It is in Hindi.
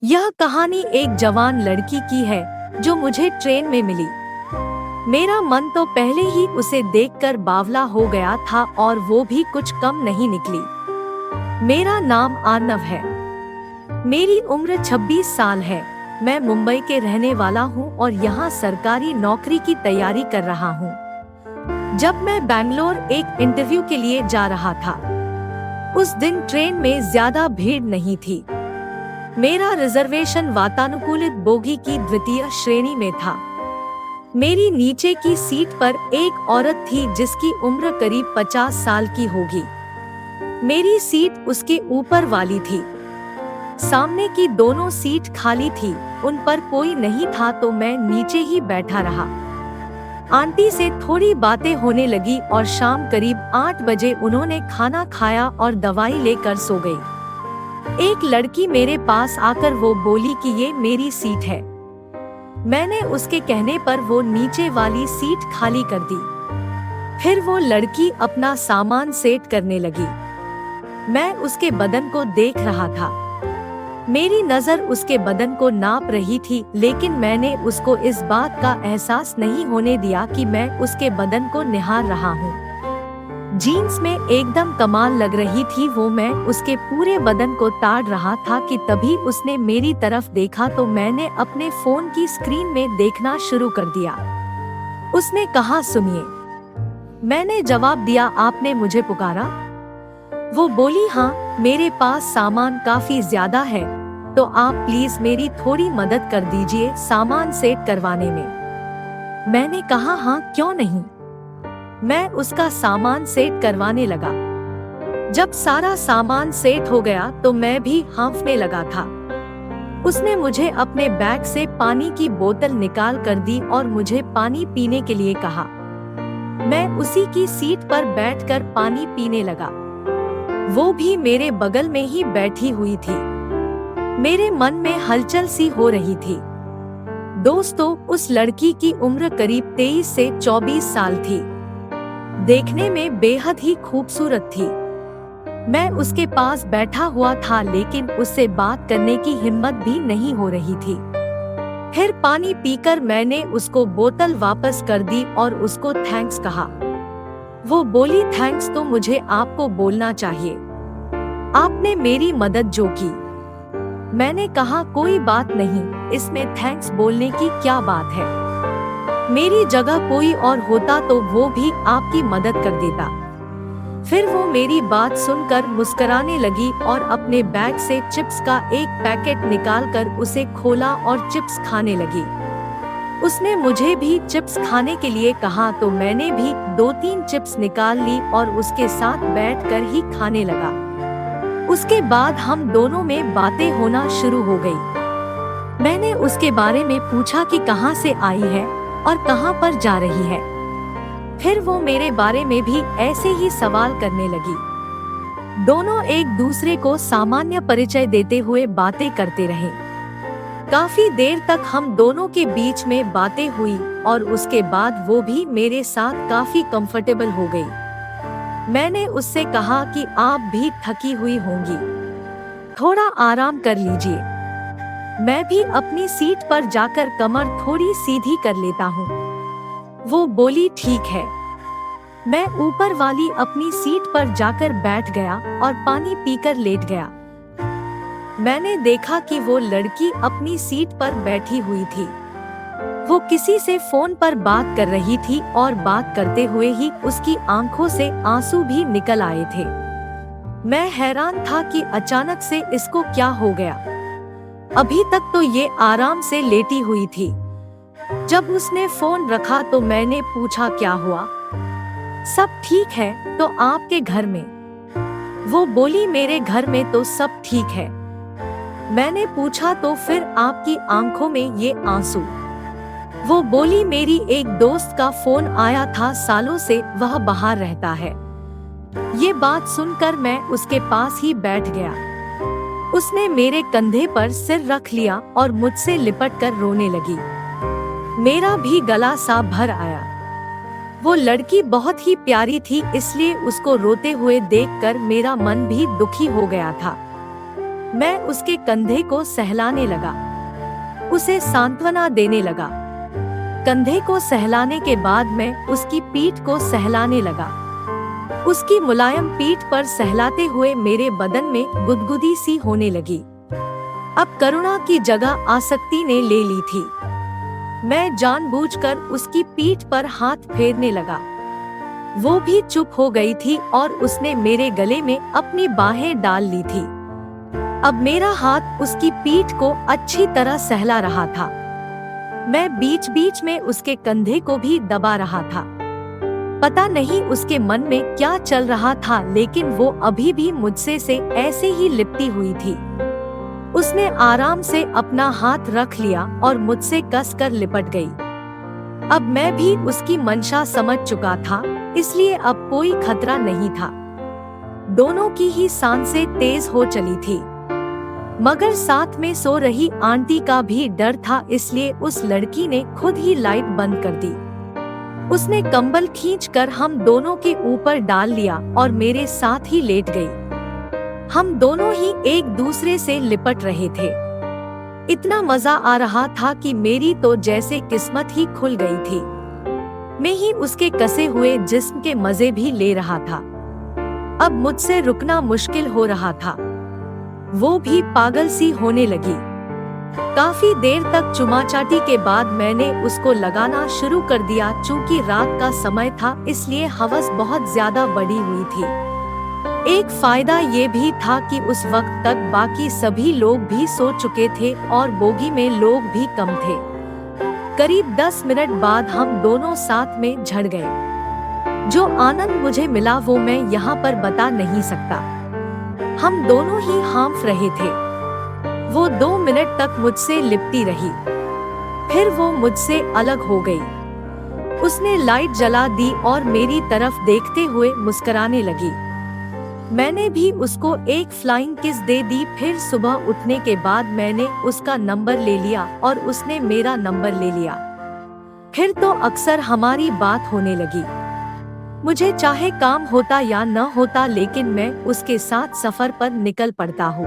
यह कहानी एक जवान लड़की की है जो मुझे ट्रेन में मिली। मेरा मन तो पहले ही उसे देखकर बावला हो गया था और वो भी कुछ कम नहीं निकली। मेरा नाम आर्नव है। मेरी उम्र 26 साल है। मैं मुंबई के रहने वाला हूँ और यहाँ सरकारी नौकरी की तैयारी कर रहा हूँ। जब मैं बैंगलोर एक इंटरव्यू के लिए जा रहा था, उस दिन ट्रेन में ज्यादा भीड़ नहीं थी। मेरा रिजर्वेशन वातानुकूलित बोगी की द्वितीय श्रेणी में था। मेरी नीचे की सीट पर एक औरत थी जिसकी उम्र करीब 50 साल की होगी। मेरी सीट उसके ऊपर वाली थी। सामने की दोनों सीट खाली थी, उन पर कोई नहीं था तो मैं नीचे ही बैठा रहा। आंटी से थोड़ी बातें होने लगी और शाम करीब 8 बजे उन्होंने खाना खाया और दवाई लेकर सो गई। एक लड़की मेरे पास आकर वो बोली कि ये मेरी सीट है। मैंने उसके कहने पर वो नीचे वाली सीट खाली कर दी। फिर वो लड़की अपना सामान सेट करने लगी। मैं उसके बदन को देख रहा था। मेरी नजर उसके बदन को नाप रही थी, लेकिन मैंने उसको इस बात का एहसास नहीं होने दिया कि मैं उसके बदन को निहार रहा हूँ। जीन्स में एकदम कमाल लग रही थी वो। मैं उसके पूरे बदन को ताड़ रहा था कि तभी उसने मेरी तरफ देखा तो मैंने अपने फोन की स्क्रीन में देखना शुरू कर दिया। उसने कहा, सुनिए। मैंने जवाब दिया, आपने मुझे पुकारा? वो बोली, हाँ, मेरे पास सामान काफी ज्यादा है, तो आप प्लीज मेरी थोड़ी मदद कर दीजिए सामान सेट करवाने में। मैंने कहा, हाँ, क्यों नहीं। मैं उसका सामान सेट करवाने लगा। जब सारा सामान सेट हो गया तो मैं भी हांफने लगा था। उसने मुझे अपने बैग से पानी की बोतल निकाल कर दी और मुझे पानी पीने के लिए कहा। मैं उसी की सीट पर बैठकर पानी पीने लगा। वो भी मेरे बगल में ही बैठी हुई थी। मेरे मन में हलचल सी हो रही थी। दोस्तों, उस लड़की की उम्र करीब 23 से 24 साल थी। देखने में बेहद ही खूबसूरत थी। मैं उसके पास बैठा हुआ था, लेकिन उससे बात करने की हिम्मत भी नहीं हो रही थी। फिर पानी पीकर मैंने उसको बोतल वापस कर दी और उसको थैंक्स कहा। वो बोली, थैंक्स तो मुझे आपको बोलना चाहिए। आपने मेरी मदद जो की। मैंने कहा, कोई बात नहीं, इसमें थैंक्स बोलने की क्या बात है। मेरी जगह कोई और होता तो वो भी आपकी मदद कर देता। फिर वो मेरी बात सुनकर मुस्कुराने लगी और अपने बैग से चिप्स का एक पैकेट निकालकर उसे खोला और चिप्स खाने लगी। उसने मुझे भी चिप्स खाने के लिए कहा तो मैंने भी 2-3 चिप्स निकाल ली और उसके साथ बैठकर ही खाने लगा। उसके बाद हम दोनों में बातें होना शुरू हो गई। मैंने उसके बारे में पूछा कि कहाँ से आई है और कहाँ पर जा रही है। फिर वो मेरे बारे में भी ऐसे ही सवाल करने लगी। दोनों एक दूसरे को सामान्य परिचय देते हुए बातें करते रहे। काफी देर तक हम दोनों के बीच में बातें हुई और उसके बाद वो भी मेरे साथ काफी कंफर्टेबल हो गई। मैंने उससे कहा कि आप भी थकी हुई होंगी, थोड़ा आराम कर लीजिए। मैं भी अपनी सीट पर जाकर कमर थोड़ी सीधी कर लेता हूँ। वो बोली, ठीक है। मैं ऊपर वाली अपनी सीट पर जाकर बैठ गया और पानी पीकर लेट गया। मैंने देखा कि वो लड़की अपनी सीट पर बैठी हुई थी। वो किसी से फोन पर बात कर रही थी और बात करते हुए ही उसकी आंखों से आंसू भी निकल आए थे। मैं हैरान था कि अचानक से इसको क्या हो गया। अभी तक तो ये आराम से लेटी हुई थी। जब उसने फोन रखा तो मैंने पूछा, क्या हुआ? सब ठीक है तो आपके घर में? वो बोली, मेरे घर में तो सब ठीक है। मैंने पूछा, तो फिर आपकी आंखों में ये आंसू? वो बोली, मेरी एक दोस्त का फोन आया था, सालों से वह बाहर रहता है। ये बात सुनकर मैं उसके पास ही बैठ गया। उसने मेरे कंधे पर सिर रख लिया और मुझसे लिपट कर रोने लगी। मेरा भी गला सा भर आया। वो लड़की बहुत ही प्यारी थी, इसलिए उसको रोते हुए देखकर मेरा मन भी दुखी हो गया था। मैं उसके कंधे को सहलाने लगा, उसे सांत्वना देने लगा। कंधे को सहलाने के बाद मैं उसकी पीठ को सहलाने लगा। उसकी मुलायम पीठ पर सहलाते हुए मेरे बदन में गुदगुदी सी होने लगी। अब करुणा की जगह आसक्ति ने ले ली थी। मैं जानबूझकर उसकी पीठ पर हाथ फेरने लगा। वो भी चुप हो गई थी और उसने मेरे गले में अपनी बाहें डाल ली थी। अब मेरा हाथ उसकी पीठ को अच्छी तरह सहला रहा था। मैं बीच बीच में उसके कंधे को भी दबा रहा था। पता नहीं उसके मन में क्या चल रहा था, लेकिन वो अभी भी मुझसे से ऐसे ही लिपटी हुई थी। उसने आराम से अपना हाथ रख लिया और मुझसे कसकर लिपट गई। अब मैं भी उसकी मंशा समझ चुका था, इसलिए अब कोई खतरा नहीं था। दोनों की ही सांसें तेज हो चली थी, मगर साथ में सो रही आंटी का भी डर था, इसलिए उस लड़की ने खुद ही लाइट बंद कर दी। उसने कंबल खींचकर हम दोनों के ऊपर डाल लिया और मेरे साथ ही लेट गई। हम दोनों ही एक दूसरे से लिपट रहे थे। इतना मजा आ रहा था कि मेरी तो जैसे किस्मत ही खुल गई थी। मैं ही उसके कसे हुए जिस्म के मजे भी ले रहा था। अब मुझसे रुकना मुश्किल हो रहा था। वो भी पागल सी होने लगी। काफी देर तक चुमाचाटी के बाद मैंने उसको लगाना शुरू कर दिया। चूंकि रात का समय था, इसलिए हवस बहुत ज्यादा बढ़ी हुई थी। एक फायदा ये भी था कि उस वक्त तक बाकी सभी लोग भी सो चुके थे और बोगी में लोग भी कम थे। करीब 10 मिनट बाद हम दोनों साथ में झड़ गए। जो आनंद मुझे मिला वो मैं यहाँ पर बता नहीं सकता। हम दोनों ही हाँफ रहे थे। वो 2 मिनट तक मुझसे लिपटी रही, फिर वो मुझसे अलग हो गई। उसने लाइट जला दी और मेरी तरफ देखते हुए मुस्कुराने लगी। मैंने भी उसको एक फ्लाइंग किस दे दी। फिर सुबह उठने के बाद मैंने उसका नंबर ले लिया और उसने मेरा नंबर ले लिया। फिर तो अक्सर हमारी बात होने लगी। मुझे चाहे काम होता या न होता, लेकिन मैं उसके साथ सफर पर निकल पड़ता हूँ।